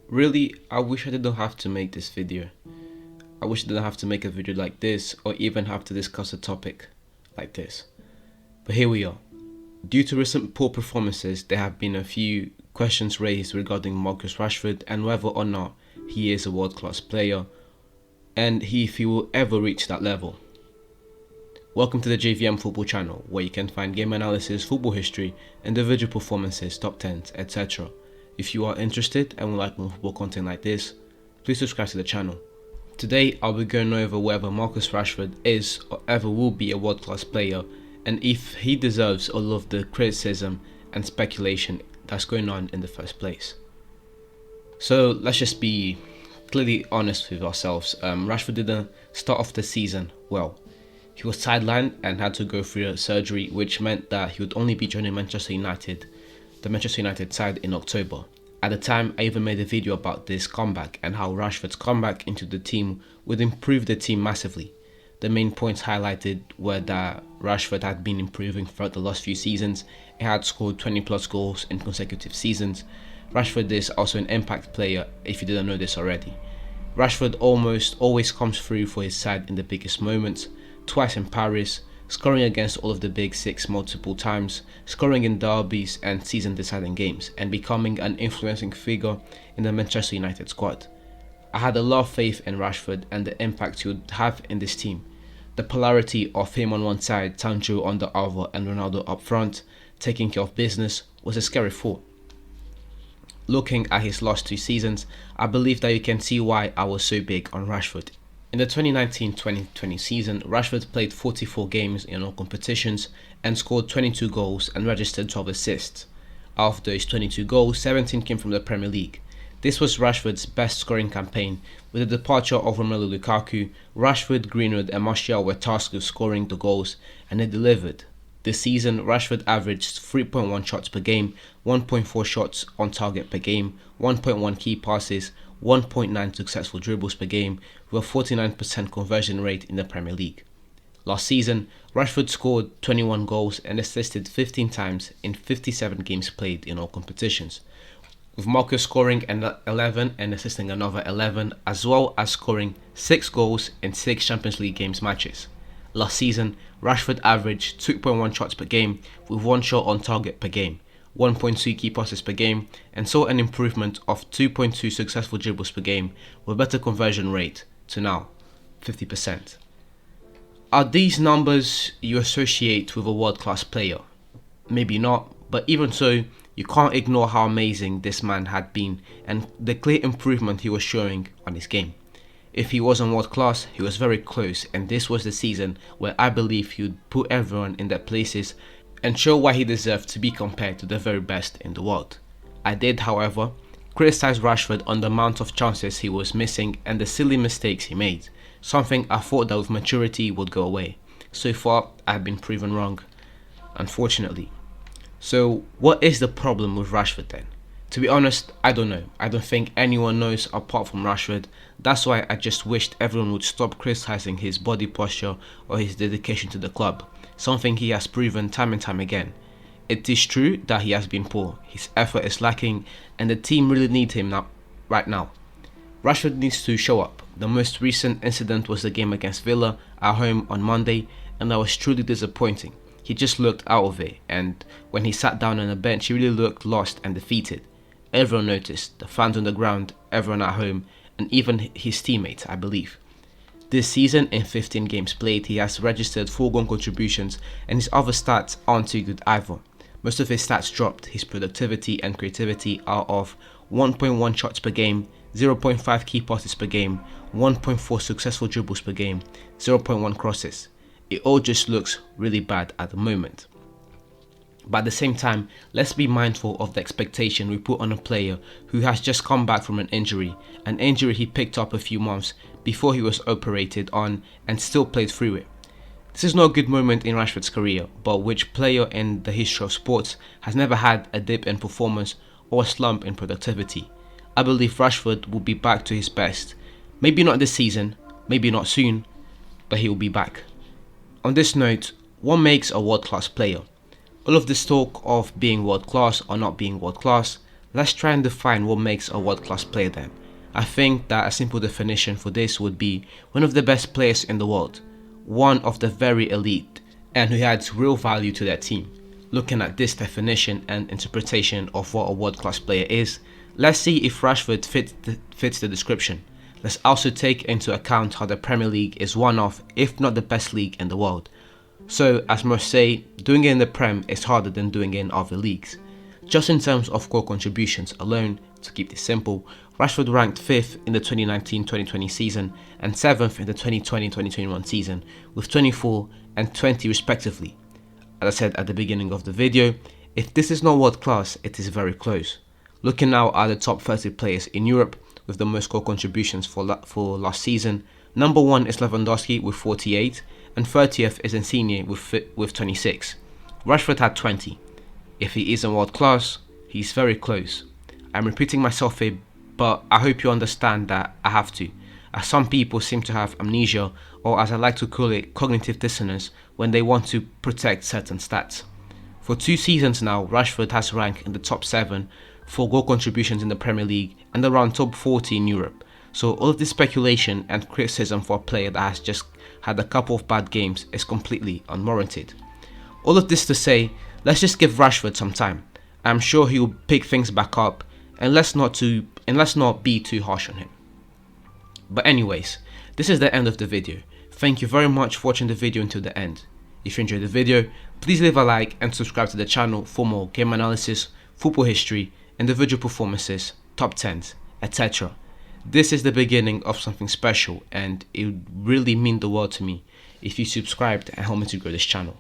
Really, I wish I didn't have to make this video. I wish I didn't have to make a video like this or even have to discuss a topic like this. But here we are. Due to recent poor performances, there have been a few questions raised regarding Marcus Rashford and whether or not he is a world-class player and if he will ever reach that level. Welcome to the JVM Football channel, where you can find game analysis, football history, individual performances, top 10s, etc. If you are interested and would like more football content like this, please subscribe to the channel. Today I'll be going over whether Marcus Rashford is or ever will be a world-class player and if he deserves all of the criticism and speculation that's going on in the first place. So let's just be clearly honest with ourselves. Rashford didn't start off the season well. He was sidelined and had to go through a surgery, which meant that he would only be joining the Manchester United side in October. At the time, I even made a video about this comeback and how Rashford's comeback into the team would improve the team massively. The main points highlighted were that Rashford had been improving throughout the last few seasons. He had scored 20 plus goals in consecutive seasons. Rashford is also an impact player, if you didn't know this already. Rashford almost always comes through for his side in the biggest moments, twice in Paris, scoring against all of the big six multiple times, scoring in derbies and season deciding games, and becoming an influencing figure in the Manchester United squad. I had a lot of faith in Rashford and the impact he would have in this team. The polarity of him on one side, Sancho on the other and Ronaldo up front, taking care of business, was a scary thought. Looking at his last two seasons, I believe that you can see why I was so big on Rashford. In the 2019-2020 season, Rashford played 44 games in all competitions and scored 22 goals and registered 12 assists. Out of those 22 goals, 17 came from the Premier League. This was Rashford's best scoring campaign. With the departure of Romelu Lukaku, Rashford, Greenwood and Martial were tasked with scoring the goals, and they delivered. This season, Rashford averaged 3.1 shots per game, 1.4 shots on target per game, 1.1 key passes, 1.9 successful dribbles per game, with a 49% conversion rate in the Premier League. Last season, Rashford scored 21 goals and assisted 15 times in 57 games played in all competitions, with Marcus scoring 11 and assisting another 11, as well as scoring 6 goals in 6 Champions League games matches. Last season, Rashford averaged 2.1 shots per game, with 1 shot on target per game, 1.2 key passes per game, and saw an improvement of 2.2 successful dribbles per game, with better conversion rate to now 50%. Are these numbers you associate with a world-class player? Maybe not, but even so, you can't ignore how amazing this man had been and the clear improvement he was showing on his game. If he wasn't world class, he was very close, and this was the season where I believe he would put everyone in their places and show why he deserved to be compared to the very best in the world. I did, however, criticize Rashford on the amount of chances he was missing and the silly mistakes he made, something I thought that with maturity would go away. So far, I've been proven wrong, unfortunately. So what is the problem with Rashford then? To be honest, I don't know. I don't think anyone knows apart from Rashford. That's why I just wished everyone would stop criticizing his body posture or his dedication to the club, something he has proven time and time again. It is true that he has been poor, his effort is lacking, and the team really need him right now. Rashford needs to show up. The most recent incident was the game against Villa at home on Monday, and that was truly disappointing. He just looked out of it, and when he sat down on the bench, he really looked lost and defeated. Everyone noticed, the fans on the ground, everyone at home, and even his teammates, I believe. This season, in 15 games played, he has registered 4 goal contributions, and his other stats aren't too good either. Most of his stats dropped. His productivity and creativity are of 1.1 shots per game, 0.5 key passes per game, 1.4 successful dribbles per game, 0.1 crosses. It all just looks really bad at the moment. But at the same time, let's be mindful of the expectation we put on a player who has just come back from an injury he picked up a few months before he was operated on and still played through it. This is not a good moment in Rashford's career, but which player in the history of sports has never had a dip in performance or a slump in productivity? I believe Rashford will be back to his best. Maybe not this season, maybe not soon, but he will be back. On this note, what makes a world-class player? All of this talk of being world-class or not being world-class, Let's try and define what makes a world-class player then. I think that a simple definition for this would be one of the best players in the world, one of the very elite, and who adds real value to their team. Looking at this definition and interpretation of what a world-class player is, let's see if Rashford fits the description. Let's also take into account how the Premier League is one of, if not the best league in the world. So, as most say, doing it in the Prem is harder than doing it in other leagues. Just in terms of goal contributions alone, to keep this simple, Rashford ranked 5th in the 2019-2020 season and 7th in the 2020-2021 season, with 24 and 20 respectively. As I said at the beginning of the video, if this is not world class, it is very close. Looking now at the top 30 players in Europe with the most goal contributions for last season, number 1 is Lewandowski with 48 and 30th is Insigne with 26. Rashford had 20. If he isn't world class, he's very close. I'm repeating myself here, but I hope you understand that I have to, as some people seem to have amnesia, or as I like to call it, cognitive dissonance, when they want to protect certain stats. For 2 seasons now, Rashford has ranked in the top 7 for goal contributions in the Premier League and around top 40 in Europe. So all of this speculation and criticism for a player that has just had a couple of bad games is completely unwarranted. All of this to say, let's just give Rashford some time. I'm sure he will pick things back up, and let's not be too harsh on him. But anyways, this is the end of the video. Thank you very much for watching the video until the end. If you enjoyed the video, please leave a like and subscribe to the channel for more game analysis, football history, individual performances, top 10s, etc. This is the beginning of something special, and it would really mean the world to me if you subscribed and help me to grow this channel.